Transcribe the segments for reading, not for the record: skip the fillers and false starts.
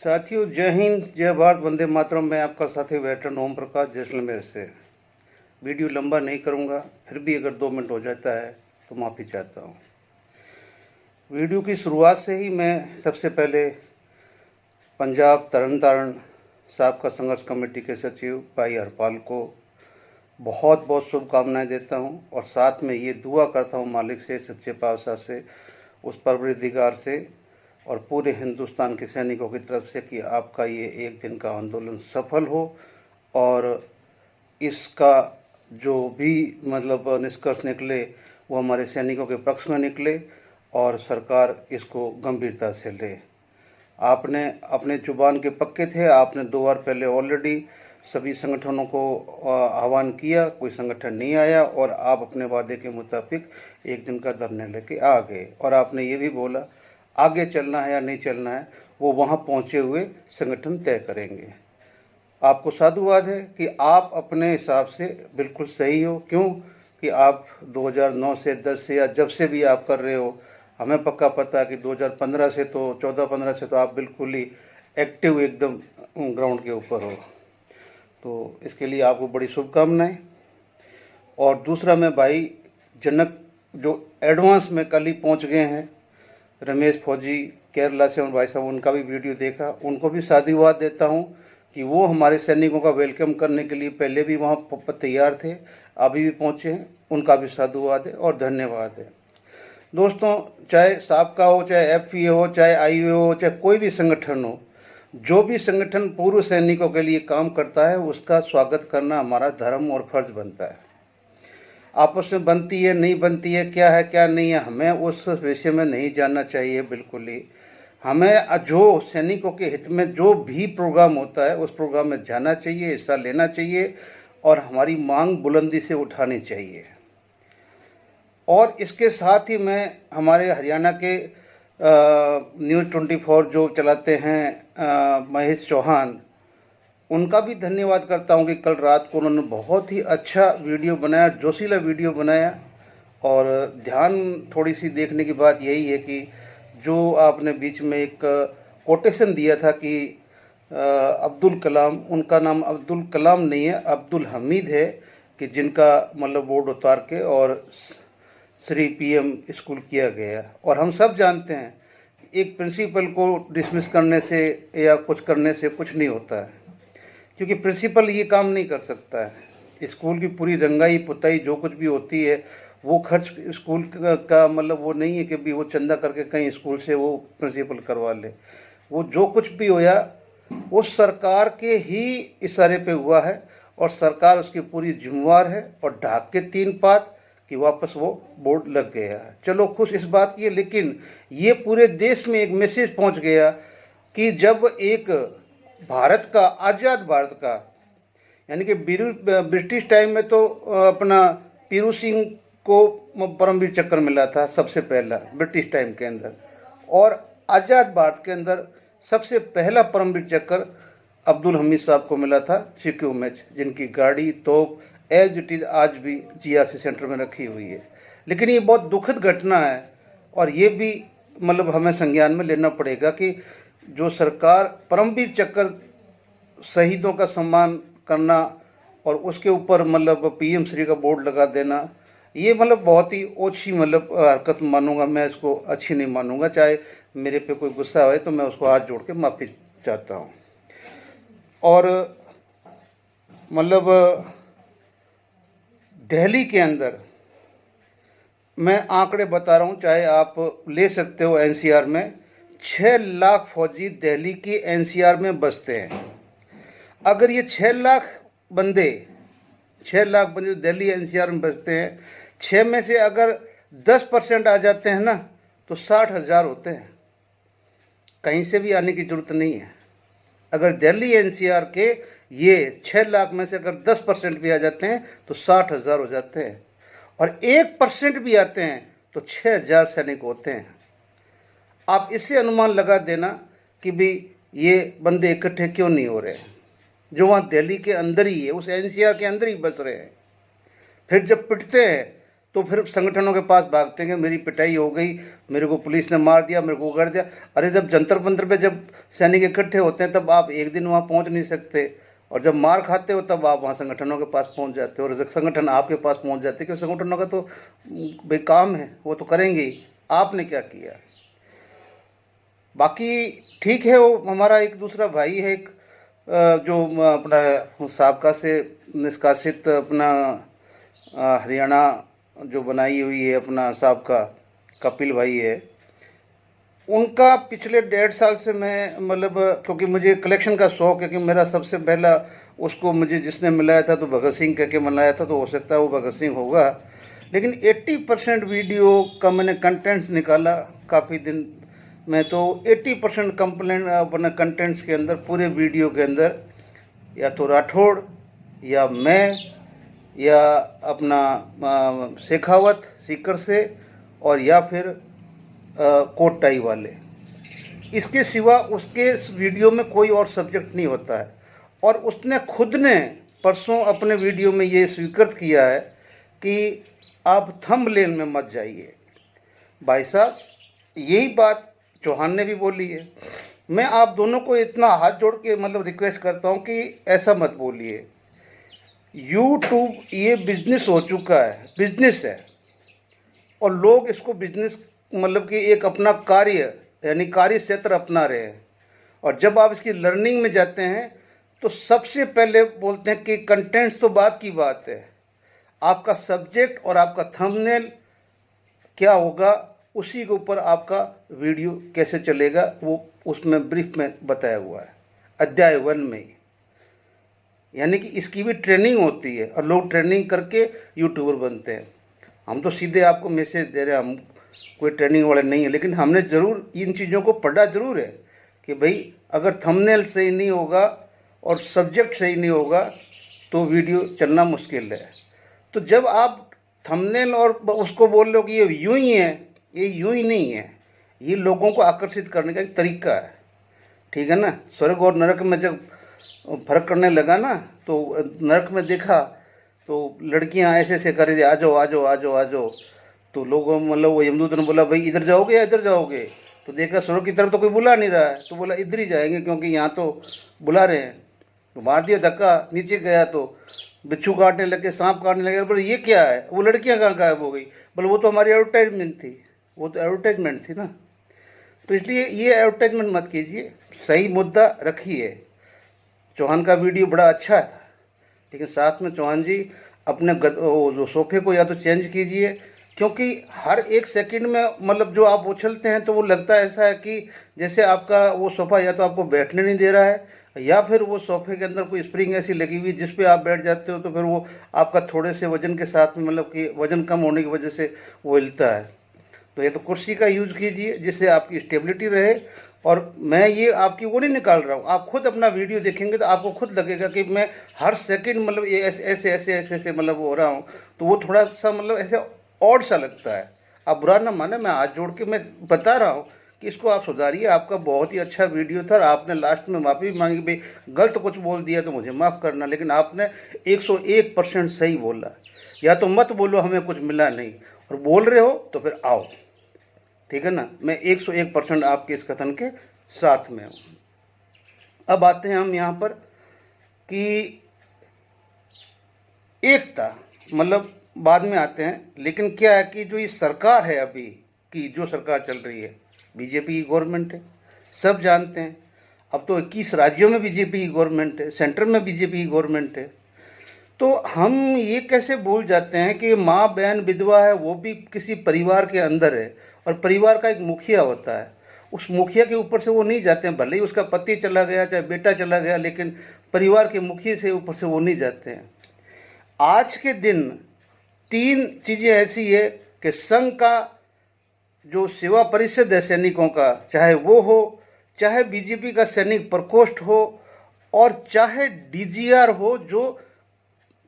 साथियों, जय हिंद, जय भारत, वंदे मातरम। मैं आपका साथी वेटरन ओम प्रकाश जैसलमेर से। वीडियो लंबा नहीं करूंगा, फिर भी अगर 2 मिनट हो जाता है तो माफ़ी चाहता हूं। वीडियो की शुरुआत से ही मैं सबसे पहले पंजाब तरन तारण साबका संघर्ष कमेटी के सचिव भाई हरपाल को बहुत बहुत शुभकामनाएं देता हूं और साथ में ये दुआ करता हूं मालिक से, सच्चे पातशाह से, उस परवरदिगार से और पूरे हिंदुस्तान के सैनिकों की तरफ से कि आपका ये एक दिन का आंदोलन सफल हो और इसका जो भी निष्कर्ष निकले वो हमारे सैनिकों के पक्ष में निकले और सरकार इसको गंभीरता से ले। आपने अपने जुबान के पक्के थे। आपने 2 बार पहले ऑलरेडी सभी संगठनों को आह्वान किया, कोई संगठन नहीं आया और आप अपने वादे के मुताबिक एक दिन का धरने लेके आ गए और आपने ये भी बोला आगे चलना है या नहीं चलना है वो वहाँ पहुँचे हुए संगठन तय करेंगे। आपको साधुवाद है कि आप अपने हिसाब से बिल्कुल सही हो। क्यों कि आप 2009 से 10 से या जब से भी आप कर रहे हो, हमें पक्का पता है कि 2015 से तो 14-15 से तो आप बिल्कुल ही एक्टिव एकदम ग्राउंड के ऊपर हो। तो इसके लिए आपको बड़ी शुभकामनाएं। और दूसरा, मैं भाई जनक जो एडवांस में कल ही पहुँच गए हैं, रमेश फौजी केरला से और भाई साहब, उनका भी वीडियो देखा, उनको भी साधुवाद देता हूं कि वो हमारे सैनिकों का वेलकम करने के लिए पहले भी वहां तैयार थे, अभी भी पहुंचे हैं। उनका भी साधुवाद है और धन्यवाद है। दोस्तों, चाहे साबका हो, चाहे एफपीए हो, चाहे आईओ हो, चाहे कोई भी संगठन हो, जो भी संगठन पूर्व सैनिकों के लिए काम करता है उसका स्वागत करना हमारा धर्म और फर्ज बनता है। आपस में बनती है नहीं बनती है, क्या है क्या नहीं है, हमें उस विषय में नहीं जानना चाहिए बिल्कुल ही। हमें जो सैनिकों के हित में जो भी प्रोग्राम होता है उस प्रोग्राम में जाना चाहिए, हिस्सा लेना चाहिए और हमारी मांग बुलंदी से उठानी चाहिए। और इसके साथ ही मैं हमारे हरियाणा के न्यूज़ 24 जो चलाते हैं महेश चौहान, उनका भी धन्यवाद करता हूं कि कल रात को उन्होंने बहुत ही अच्छा वीडियो बनाया, जोशीला वीडियो बनाया। और ध्यान थोड़ी सी देखने की बात यही है कि जो आपने बीच में एक कोटेशन दिया था कि अब्दुल कलाम, उनका नाम अब्दुल कलाम नहीं है, अब्दुल हमीद है, कि जिनका बोर्ड उतार के और श्री पीएम स्कूल किया गया। और हम सब जानते हैं एक प्रिंसिपल को डिसमिस करने से या कुछ करने से कुछ नहीं होता है, क्योंकि प्रिंसिपल ये काम नहीं कर सकता है। स्कूल की पूरी रंगाई पुताई जो कुछ भी होती है वो खर्च स्कूल का वो नहीं है कि भी वो चंदा करके कहीं स्कूल से वो प्रिंसिपल करवा ले। वो जो कुछ भी होया वो सरकार के ही इशारे पे हुआ है और सरकार उसकी पूरी जिम्मेवार है और ढाक के 3 पात कि वापस वो बोर्ड लग गया है। चलो, खुश इस बात की है, लेकिन ये पूरे देश में एक मैसेज पहुंच गया कि जब एक भारत का, आज़ाद भारत का, यानी कि ब्रिटिश टाइम में तो अपना पीरू सिंह को परमवीर चक्र मिला था सबसे पहला ब्रिटिश टाइम के अंदर, और आज़ाद भारत के अंदर सबसे पहला परमवीर चक्र अब्दुल हमीद साहब को मिला था सीक्यू मैच, जिनकी गाड़ी तोप एज इट इज़ आज भी जीआरसी सेंटर में रखी हुई है। लेकिन ये बहुत दुखद घटना है और ये भी हमें संज्ञान में लेना पड़ेगा कि जो सरकार परमवीर चक्र शहीदों का सम्मान करना और उसके ऊपर पीएम श्री का बोर्ड लगा देना, ये बहुत ही ओछी हरकत मानूंगा मैं, इसको अच्छी नहीं मानूंगा। चाहे मेरे पे कोई गुस्सा आए तो मैं उसको हाथ जोड़ के माफ़ी चाहता हूँ। और दिल्ली के अंदर मैं आंकड़े बता रहा हूँ, चाहे आप ले सकते हो एनसीआर में, 6 लाख फौजी दिल्ली की एनसीआर में बसते हैं। अगर ये 6 लाख बंदे दिल्ली एनसीआर में बसते हैं, 6 में से अगर 10% आ जाते हैं ना तो 60,000 होते हैं। कहीं से भी आने की जरूरत नहीं है। अगर दिल्ली एनसीआर के ये 6 लाख में से अगर 10% भी आ जाते हैं तो 60,000 हो जाते हैं, और 1% भी आते हैं तो 6,000 सैनिक होते हैं। आप इससे अनुमान लगा देना कि भी ये बंदे इकट्ठे क्यों नहीं हो रहे हैं, जो वहाँ दिल्ली के अंदर ही है, उस एनसीआर के अंदर ही बस रहे हैं। फिर जब पिटते हैं तो फिर संगठनों के पास भागते हैं, मेरी पिटाई हो गई, मेरे को पुलिस ने मार दिया, मेरे को उगाड़ दिया। अरे जब जंतर मंतर पे जब सैनिक इकट्ठे होते हैं तब आप एक दिन वहाँ पहुँच नहीं सकते, और जब मार खाते हो तब आप वहाँ संगठनों के पास पहुँच जाते हो, और जब संगठन आपके पास पहुँच जाते हैं, क्योंकि संगठनों का तो भाई काम है, वो तो करेंगे ही। आपने क्या किया? बाकी ठीक है, वो हमारा एक दूसरा भाई है, एक जो अपना साबका से निष्कासित अपना हरियाणा जो बनाई हुई है अपना साबका कपिल भाई है, उनका पिछले 1.5 साल से मैं मतलब, क्योंकि मुझे कलेक्शन का शौक है कि मेरा सबसे पहला उसको मुझे जिसने मिलाया था तो भगत सिंह कह के मिलाया था, तो हो सकता है वो भगत सिंह होगा, लेकिन 80% वीडियो का मैंने कंटेंट्स निकाला काफ़ी दिन में, तो 80% कंप्लेंट अपने कंटेंट्स के अंदर, पूरे वीडियो के अंदर या तो राठौड़ या मैं या अपना शेखावत सीकर से, और या फिर कोट टाई वाले, इसके सिवा उसके वीडियो में कोई और सब्जेक्ट नहीं होता है। और उसने खुद ने परसों अपने वीडियो में ये स्वीकृत किया है कि आप थंबनेल में मत जाइए। भाई साहब, यही बात चौहान ने भी बोली है। मैं आप दोनों को इतना हाथ जोड़ के मतलब रिक्वेस्ट करता हूँ कि ऐसा मत बोलिए। यूट्यूब ये बिजनेस हो चुका है, बिजनेस है, और लोग इसको बिजनेस मतलब कि एक अपना कार्य यानी कार्य क्षेत्र अपना रहे हैं। और जब आप इसकी लर्निंग में जाते हैं तो सबसे पहले बोलते हैं कि कंटेंट्स तो बात की बात है, आपका सब्जेक्ट और आपका थंबनेल क्या होगा, उसी के ऊपर आपका वीडियो कैसे चलेगा, वो उसमें ब्रीफ में बताया हुआ है अध्याय 1 में ही। यानी कि इसकी भी ट्रेनिंग होती है, और लोग ट्रेनिंग करके यूट्यूबर बनते हैं। हम तो सीधे आपको मैसेज दे रहे हैं, हम कोई ट्रेनिंग वाले नहीं है, लेकिन हमने ज़रूर इन चीज़ों को पढ़ा ज़रूर है कि भाई अगर थंबनेल सही नहीं होगा और सब्जेक्ट सही नहीं होगा तो वीडियो चलना मुश्किल है। तो जब आप थंबनेल और उसको बोल लो कि ये यूं ही है, ये यूं ही नहीं है, ये लोगों को आकर्षित करने का एक तरीका है, ठीक है ना। स्वर्ग और नरक में जब फर्क करने लगा ना, तो नरक में देखा तो लड़कियां ऐसे ऐसे कर रही थी, आ जाओ आ जाओ आ जाओ आ जाओ, तो लोगों मतलब वो यमदूत ने बोला भाई इधर जाओगे या इधर जाओगे, तो देखा स्वर्ग की तरफ तो कोई बुला नहीं रहा है, तो बोला इधर ही जाएंगे क्योंकि यहाँ तो बुला रहे हैं, तो मार दिया धक्का, नीचे गया तो बिच्छू काटने लगे, सांप काटने लगे। बोले ये क्या है, वो लड़कियां कहाँ गायब हो गई, बोले वो तो हमारी एडवर्टाइजमेंट थी, वो तो एडवर्टाइजमेंट थी ना। तो इसलिए ये एडवर्टाइजमेंट मत कीजिए, सही मुद्दा रखिए। चौहान का वीडियो बड़ा अच्छा था, लेकिन साथ में चौहान जी अपने जो सोफे को या तो चेंज कीजिए, क्योंकि हर एक सेकंड में मतलब जो आप उछलते हैं तो वो लगता है ऐसा है कि जैसे आपका वो सोफ़ा या तो आपको बैठने नहीं दे रहा है, या फिर वो सोफे के अंदर कोई स्प्रिंग ऐसी लगी हुई जिस पे आप बैठ जाते हो तो फिर वो आपका थोड़े से वजन के साथ में मतलब कि वजन कम होने की वजह से वो हिलता है। तो ये तो कुर्सी का यूज़ कीजिए जिससे आपकी स्टेबिलिटी रहे। और मैं ये आपकी वो नहीं निकाल रहा हूँ, आप खुद अपना वीडियो देखेंगे तो आपको खुद लगेगा कि मैं हर सेकंड मतलब ये ऐसे ऐसे ऐसे ऐसे ऐसे मतलब हो रहा हूँ, तो वो थोड़ा सा मतलब ऐसे ऑड सा लगता है। आप बुरा ना माने, मैं हाथ जोड़ के मैं बता रहा हूँ कि इसको आप सुधारिए। आपका बहुत ही अच्छा वीडियो था, और आपने लास्ट में माफ़ी भी मांगी, भाई गलत कुछ बोल दिया तो मुझे माफ़ करना, लेकिन आपने 101% सही बोला। या तो मत बोलो हमें कुछ मिला नहीं, और बोल रहे हो तो फिर आओ, ठीक है ना। मैं 101% आपके इस कथन के साथ में हूँ। अब आते हैं हम यहाँ पर कि एकता मतलब बाद में आते हैं, लेकिन क्या है कि जो ये सरकार है अभी की जो सरकार चल रही है, बीजेपी की गवर्नमेंट है, सब जानते हैं। अब तो 21 राज्यों में बीजेपी की गवर्नमेंट है, सेंटर में बीजेपी की गवर्नमेंट है। तो हम ये कैसे भूल जाते हैं कि माँ बहन विधवा है, वो भी किसी परिवार के अंदर है, और परिवार का एक मुखिया होता है, उस मुखिया के ऊपर से वो नहीं जाते हैं। भले ही उसका पति चला गया चाहे बेटा चला गया, लेकिन परिवार के मुखिया से ऊपर से वो नहीं जाते हैं। आज के दिन 3 चीज़ें ऐसी है कि संघ का जो सेवा परिषद है सैनिकों का, चाहे वो हो, चाहे बीजेपी का सैनिक प्रकोष्ठ हो, और चाहे डीजीआर हो जो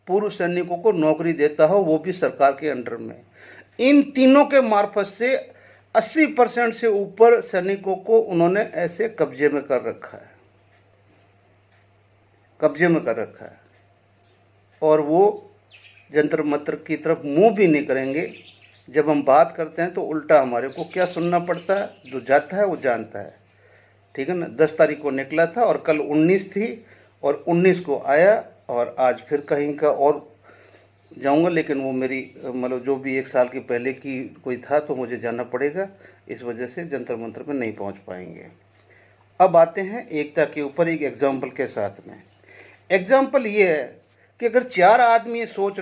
पूर्व सैनिकों को नौकरी देता हो, वो भी सरकार के अंडर में। इन तीनों के मार्फत से 80% से ऊपर सैनिकों को उन्होंने ऐसे कब्जे में कर रखा है, कब्जे में कर रखा है। और वो जंतर मंतर की तरफ मुंह भी नहीं करेंगे। जब हम बात करते हैं तो उल्टा हमारे को क्या सुनना पड़ता है, जो जाता है वो जानता है। ठीक है ना। 10 तारीख को निकला था और कल 19 थी और 19 को आया और आज फिर कहीं का और जाऊंगा, लेकिन वो मेरी मतलब जो भी 1 साल की पहले की कोई था तो मुझे जाना पड़ेगा, इस वजह से जंतर मंतर में नहीं पहुंच पाएंगे। अब आते हैं एकता के ऊपर एक एग्जाम्पल के साथ में। एग्जाम्पल ये है कि अगर 4 आदमी सोच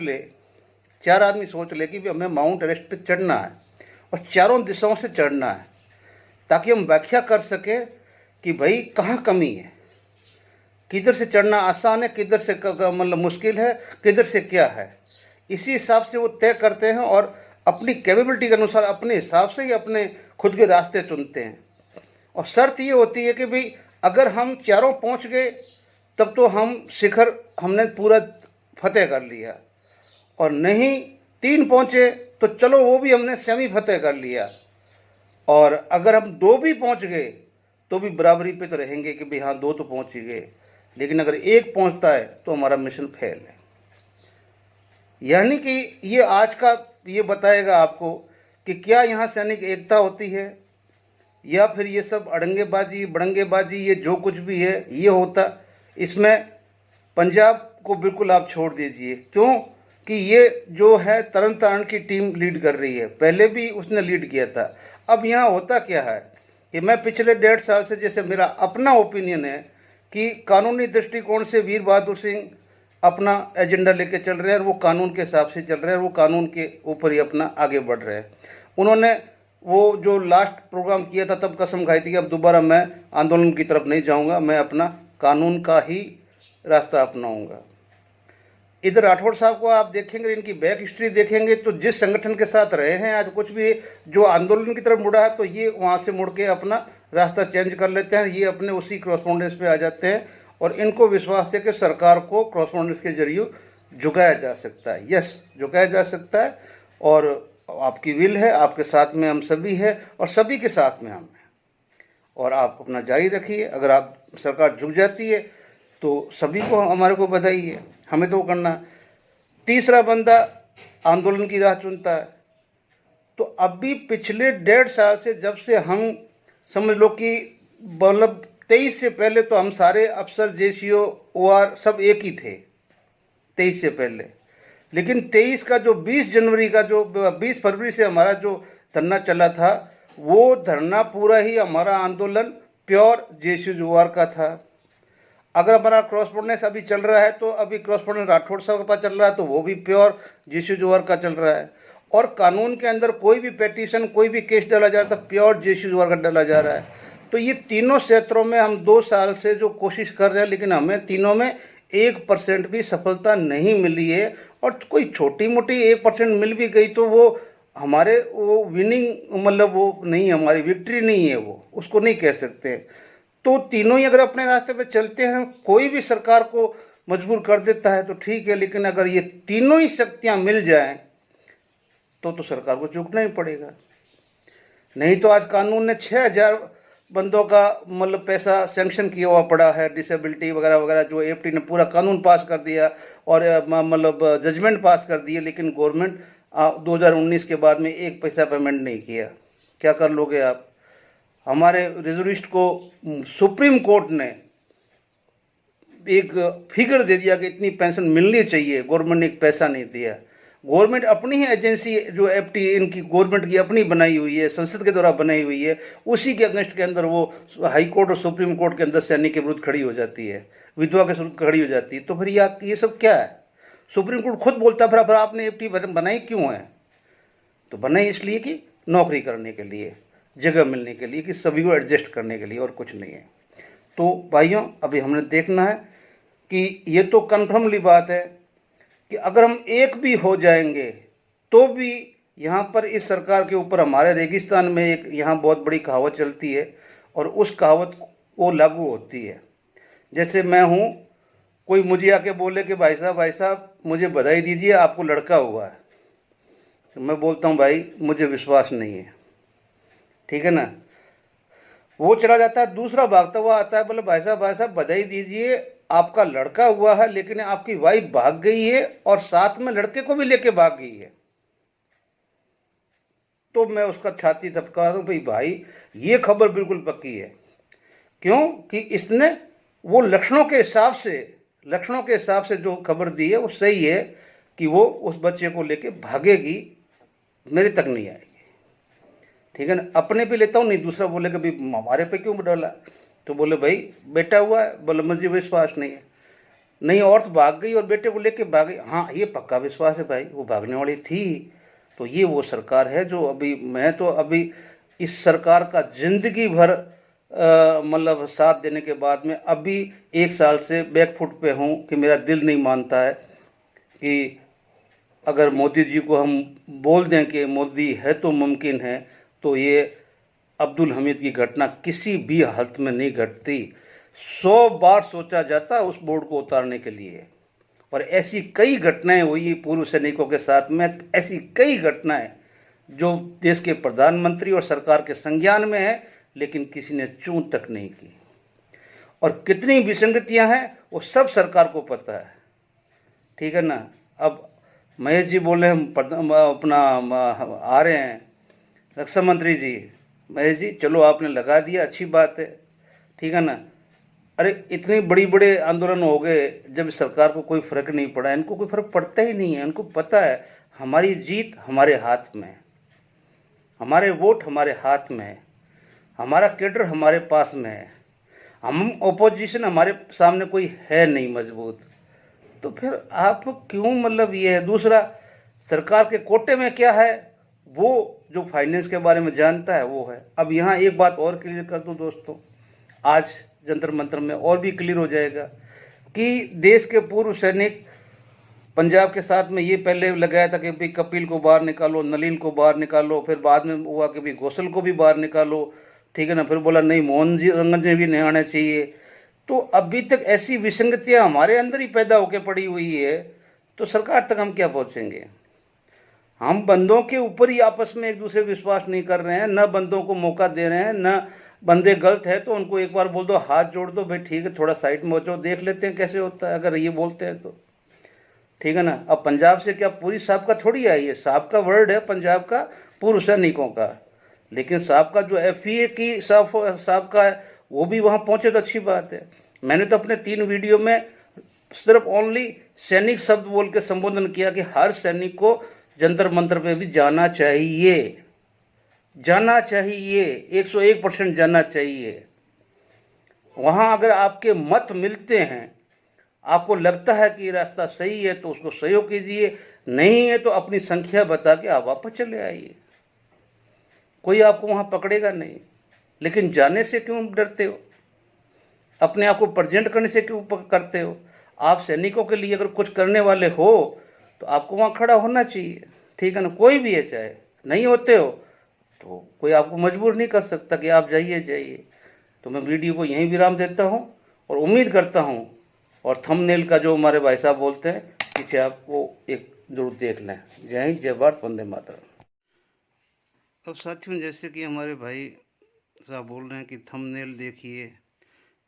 ले कि भी हमें माउंट एवरेस्ट पे चढ़ना है और चारों दिशाओं से चढ़ना है, ताकि हम व्याख्या कर सके कि भाई कहाँ कमी है, किधर से चढ़ना आसान है, किधर से मतलब मुश्किल है, किधर से क्या है। इसी हिसाब से वो तय करते हैं और अपनी कैपेबिलिटी के अनुसार अपने हिसाब से ही अपने खुद के रास्ते चुनते हैं। और शर्त ये होती है कि भाई अगर हम चारों पहुंच गए तब तो हम शिखर हमने पूरा फतेह कर लिया, और नहीं 3 पहुंचे तो चलो वो भी हमने सेमी फतेह कर लिया, और अगर हम 2 भी पहुंच गए तो भी बराबरी पे तो रहेंगे कि भाई हाँ 2 तो पहुंच ही गए। लेकिन अगर 1 पहुंचता है तो हमारा मिशन फेल है। यानी कि ये आज का ये बताएगा आपको कि क्या यहाँ सैनिक एकता होती है या फिर ये सब अड़ंगेबाजी बड़ंगेबाजी ये जो कुछ भी है ये होता। इसमें पंजाब को बिल्कुल आप छोड़ दीजिए, क्यों कि ये जो है तरन तारण की टीम लीड कर रही है, पहले भी उसने लीड किया था। अब यहाँ होता क्या है कि मैं पिछले 1.5 साल से, जैसे मेरा अपना ओपिनियन है कि कानूनी दृष्टिकोण से वीर बहादुर सिंह अपना एजेंडा लेके चल रहे हैं और वो कानून के हिसाब से चल रहे हैं, वो कानून के ऊपर ही अपना आगे बढ़ रहे हैं। उन्होंने वो जो लास्ट प्रोग्राम किया था तब कसम खाई थी कि अब दोबारा मैं आंदोलन की तरफ नहीं जाऊंगा, मैं अपना कानून का ही रास्ता अपनाऊंगा। इधर राठौड़ साहब को आप देखेंगे, इनकी बैक हिस्ट्री देखेंगे तो जिस संगठन के साथ रहे हैं, आज कुछ भी जो आंदोलन की तरफ मुड़ा है तो ये वहाँ से मुड़ के अपना रास्ता चेंज कर लेते हैं, ये अपने उसी क्रॉसपोंडेंस पे आ जाते हैं। और इनको विश्वास है कि सरकार को क्रॉसपोंडेंस के जरिए झुकाया जा सकता है। यस, झुकाया जा सकता है, और आपकी विल है, आपके साथ में हम सभी है और सभी के साथ में हम हैं, और आप अपना जारी रखिए। अगर आप सरकार झुक जाती है तो सभी को हमारे को बधाई है, हमें तो वो करना है। तीसरा बंदा आंदोलन की राह चुनता है। तो अभी पिछले 1.5 साल से जब से हम समझ लो कि मतलब 23 से पहले तो हम सारे अफसर जेसीओ ओआर सब एक ही थे 23 से पहले, लेकिन 23 का जो 20 जनवरी का जो 20 फरवरी से हमारा जो धरना चला था, वो धरना पूरा ही हमारा आंदोलन प्योर जेसीओ ओआर का था। अगर हमारा क्रॉसपोंडेंस अभी चल रहा है तो अभी क्रॉसपोंडेंस राठौड़ साहब के पास चल रहा है तो वो भी प्योर जेसीओ जोहर का चल रहा है। और कानून के अंदर कोई भी पेटिशन कोई भी केस डाला जा रहा है तो प्योर जेसीओ जोहर का डाला जा रहा है। तो ये तीनों क्षेत्रों में हम 2 साल से जो कोशिश कर रहे हैं, लेकिन हमें तीनों में 1% भी सफलता नहीं मिली है। और कोई छोटी मोटी 1% मिल भी गई तो वो हमारे वो विनिंग मतलब वो नहीं, हमारी विक्ट्री नहीं है, वो उसको नहीं कह सकते। तो तीनों ही अगर अपने रास्ते पे चलते हैं, कोई भी सरकार को मजबूर कर देता है तो ठीक है, लेकिन अगर ये तीनों ही शक्तियां मिल जाएं तो सरकार को झुकना ही पड़ेगा। नहीं तो आज कानून ने 6000 बंदों का मतलब पैसा सैंक्शन किया हुआ पड़ा है, डिसेबिलिटी वगैरह वगैरह, जो एफटी ने पूरा कानून पास कर दिया और मतलब जजमेंट पास कर दिए, लेकिन गवर्नमेंट 2019 के बाद में 1 पैसा पेमेंट नहीं किया। क्या कर लोगे आप? हमारे रिजर्विस्ट को सुप्रीम कोर्ट ने एक फिगर दे दिया कि इतनी पेंशन मिलनी चाहिए, गवर्नमेंट ने एक पैसा नहीं दिया। गवर्नमेंट अपनी ही एजेंसी जो एफटी इनकी गवर्नमेंट की अपनी बनाई हुई है, संसद के द्वारा बनाई हुई है, उसी के अगेंस्ट के अंदर वो हाई कोर्ट और सुप्रीम कोर्ट के अंदर सैनिक के विरुद्ध खड़ी हो जाती है, विधवा के विरुद्ध खड़ी हो जाती है। तो फिर ये सब क्या है? सुप्रीम कोर्ट खुद बोलता है फिर आपने एफटी बनाई क्यों है? तो बनाई इसलिए कि नौकरी करने के लिए, जगह मिलने के लिए, कि सभी को एडजस्ट करने के लिए, और कुछ नहीं है। तो भाइयों, अभी हमने देखना है कि ये तो कन्फर्मली बात है कि अगर हम एक भी हो जाएंगे तो भी यहाँ पर इस सरकार के ऊपर हमारे रेगिस्तान में एक यहाँ बहुत बड़ी कहावत चलती है और उस कहावत वो लागू होती है। जैसे मैं हूँ, कोई मुझे आके बोले कि भाई साहब मुझे बधाई दीजिए, आपको लड़का हुआ है, तो मैं बोलता हूँ भाई मुझे विश्वास नहीं है, ठीक है ना। वो चला जाता है, दूसरा भागता हुआ आता है, बोले भाई साहब बधाई दीजिए, आपका लड़का हुआ है, लेकिन आपकी वाइफ भाग गई है और साथ में लड़के को भी लेके भाग गई है, तो मैं उसका छाती थपका दूं भाई ये खबर बिल्कुल पक्की है। क्यों कि इसने वो लक्षणों के हिसाब से जो खबर दी है वो सही है कि वो उस बच्चे को लेके भागेगी, मेरे तक नहीं आएगी। ठीक है ना, अपने पे लेता हूँ नहीं, दूसरा बोले कि भाई हमारे पे क्यों डाला, तो बोले भाई बेटा हुआ है, बोले मुझे विश्वास नहीं है। नहीं, औरत भाग गई और बेटे को लेके भाग गई, हाँ ये पक्का विश्वास है भाई, वो भागने वाली थी। तो ये वो सरकार है जो अभी, मैं तो अभी इस सरकार का जिंदगी भर मतलब साथ देने के बाद में अभी 1 साल से बैकफुट पे हूँ कि मेरा दिल नहीं मानता है कि अगर मोदी जी को हम बोल दें कि मोदी है तो मुमकिन है, तो ये अब्दुल हमीद की घटना किसी भी हालत में नहीं घटती। 100 बार सोचा जाता उस बोर्ड को उतारने के लिए, और ऐसी कई घटनाएं हुई पूर्व सैनिकों के साथ में, ऐसी कई घटनाएं जो देश के प्रधानमंत्री और सरकार के संज्ञान में है, लेकिन किसी ने चूं तक नहीं की। और कितनी विसंगतियां हैं वो सब सरकार को पता है। ठीक है ना। अब महेश जी बोले हम अपना आ रहे हैं रक्षा मंत्री जी, महेश जी चलो आपने लगा दिया, अच्छी बात है। ठीक है ना। अरे इतने बड़े आंदोलन हो गए, जब सरकार को कोई फर्क नहीं पड़ा, इनको कोई फर्क पड़ता ही नहीं है। इनको पता है हमारी जीत हमारे हाथ में, हमारे वोट हमारे हाथ में, हमारा कैडर हमारे पास में है, हम ओपोजिशन हमारे सामने कोई है नहीं मजबूत, तो फिर आप क्यों मतलब ये है। दूसरा, सरकार के कोटे में क्या है, वो जो फाइनेंस के बारे में जानता है वो है। अब यहाँ एक बात और क्लियर कर दूं दोस्तों, आज जंतर मंतर में और भी क्लियर हो जाएगा कि देश के पूर्व सैनिक पंजाब के साथ में ये पहले लगाया था कि भाई कपिल को बाहर निकालो, नलिन को बाहर निकालो, फिर बाद में हुआ कि भाई गोसल को भी बाहर निकालो। ठीक है ना, फिर बोला नहीं मोहन जी रंगन जी भी नहीं आने चाहिए। तो अभी तक ऐसी विसंगतियां हमारे अंदर ही पैदा होकर पड़ी हुई है, तो सरकार तक हम क्या पहुंचेंगे। हम बंदों के ऊपर ही आपस में एक दूसरे विश्वास नहीं कर रहे हैं, न बंदों को मौका दे रहे हैं, न बंदे गलत है तो उनको एक बार बोल दो, हाथ जोड़ दो, भाई ठीक है थोड़ा साइड में हो जाओ, देख लेते हैं कैसे होता है, अगर ये बोलते हैं तो। ठीक है ना। अब पंजाब से क्या पूरी साहब का थोड़ी आई है, साहब का वर्ड है पंजाब का पूर्व सैनिकों का, लेकिन साहब का जो FEA की साहब का है वो भी वहां पहुंचे तो अच्छी बात है। मैंने तो अपने 3 वीडियो में सिर्फ ओनली सैनिक शब्द बोल के संबोधन किया कि हर सैनिक को जंतर मंतर पे भी जाना चाहिए, जाना चाहिए, 101% जाना चाहिए। वहां अगर आपके मत मिलते हैं, आपको लगता है कि ये रास्ता सही है तो उसको सहयोग कीजिए, नहीं है तो अपनी संख्या बता के आप वापस चले आइए, कोई आपको वहां पकड़ेगा नहीं। लेकिन जाने से क्यों डरते हो, अपने आप को प्रेजेंट करने से क्यों करते हो। आप सैनिकों के लिए अगर कुछ करने वाले हो तो आपको वहां खड़ा होना चाहिए। ठीक है ना, कोई भी है, चाहे नहीं होते हो तो कोई आपको मजबूर नहीं कर सकता कि आप जाइए जाइए। तो मैं वीडियो को यहीं विराम देता हूं और उम्मीद करता हूं, और थंबनेल का जो हमारे भाई साहब बोलते हैं पीछे आप वो एक जरूर देख लें। जय हिंद, जय भारत, वंदे मातरम। अब साथियों, जैसे कि हमारे भाई साहब बोल रहे हैं कि थंबनेल देखिए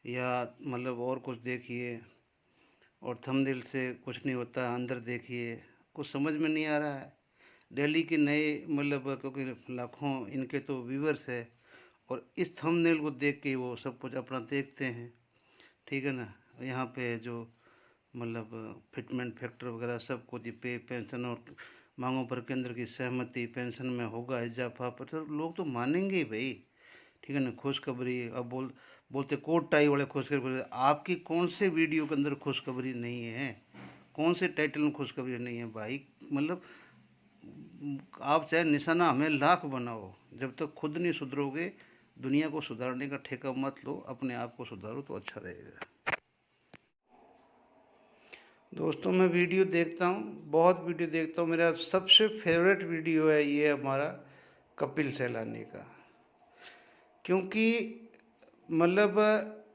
या मतलब और कुछ देखिए, और थंबनेल से कुछ नहीं होता, अंदर देखिए, कुछ समझ में नहीं आ रहा है। दिल्ली के नए मतलब क्योंकि लाखों इनके तो व्यूअर्स है, और इस थंबनेल को देख के वो सब कुछ अपना देखते हैं। ठीक है ना। यहाँ पे जो मतलब फिटमेंट फैक्टर वगैरह सब कुछ, पे पेंशन और मांगों पर केंद्र की सहमति, पेंशन में होगा इजाफा, पर तो लोग तो मानेंगे ही भाई। ठीक है ना। खुशखबरी, अब बोलते कोट टाई वाले खुशखबरी, आपकी कौन से वीडियो के अंदर खुशखबरी नहीं है, कौन से टाइटल में खुशखबरी नहीं है भाई। मतलब आप चाहे निशाना हमें लाख बनाओ, जब तक खुद नहीं सुधरोगे, दुनिया को सुधारने का ठेका मत लो, अपने आप को सुधारो तो अच्छा रहेगा। दोस्तों मैं वीडियो देखता हूँ, बहुत वीडियो देखता हूँ, मेरा सबसे फेवरेट वीडियो है ये हमारा कपिल सैलानी का। क्योंकि मतलब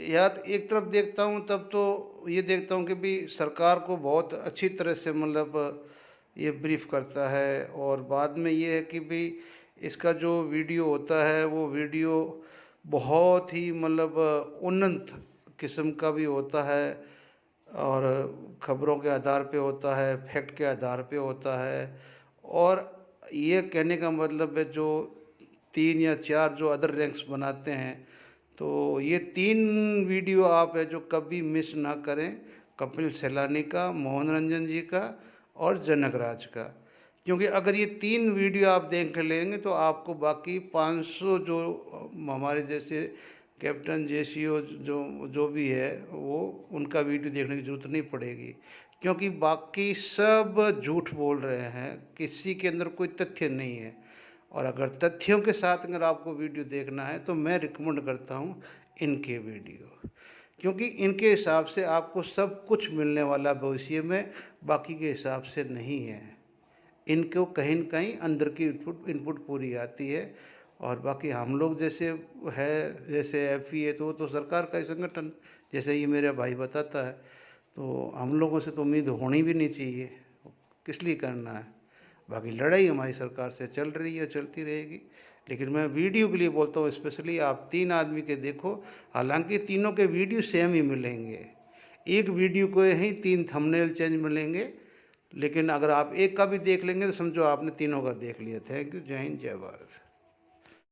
याद एक तरफ देखता हूँ तब तो ये देखता हूँ कि भी सरकार को बहुत अच्छी तरह से मतलब ये ब्रीफ करता है, और बाद में ये है कि भी इसका जो वीडियो होता है वो वीडियो बहुत ही मतलब उन्नत किस्म का भी होता है, और खबरों के आधार पे होता है, फैक्ट के आधार पे होता है। और ये कहने का मतलब है जो 3 या 4 जो अदर रैंक्स बनाते हैं, तो ये 3 वीडियो आप है जो कभी मिस ना करें, कपिल सैलानी का, मोहन रंजन जी का और जनक राज का। क्योंकि अगर ये 3 वीडियो आप देख लेंगे तो आपको बाकी 500 जो हमारे जैसे कैप्टन जेसीओ जो जो भी है वो उनका वीडियो देखने की ज़रूरत नहीं पड़ेगी। क्योंकि बाकी सब झूठ बोल रहे हैं, किसी के अंदर कोई तथ्य नहीं है। और अगर तथ्यों के साथ अगर आपको वीडियो देखना है तो मैं रिकमेंड करता हूँ इनके वीडियो, क्योंकि इनके हिसाब से आपको सब कुछ मिलने वाला भविष्य में, बाकी के हिसाब से नहीं है। इनको कहीं न कहीं अंदर की इनपुट इनपुट पूरी आती है। और बाकी हम लोग जैसे है, जैसे एफई है तो वो तो सरकार का ही संगठन, जैसे ये मेरा भाई बताता है, तो हम लोगों से तो उम्मीद होनी भी नहीं चाहिए, किस लिए करना है। बाकी लड़ाई हमारी सरकार से चल रही है, चलती रहेगी। लेकिन मैं वीडियो के लिए बोलता हूँ, स्पेशली आप 3 आदमी के देखो। हालांकि तीनों के वीडियो सेम ही मिलेंगे, एक वीडियो को ही 3 थंबनेल चेंज मिलेंगे। लेकिन अगर आप एक का भी देख लेंगे तो समझो आपने तीनों का देख लिया। Thank you. जय हिंद, जय भारत।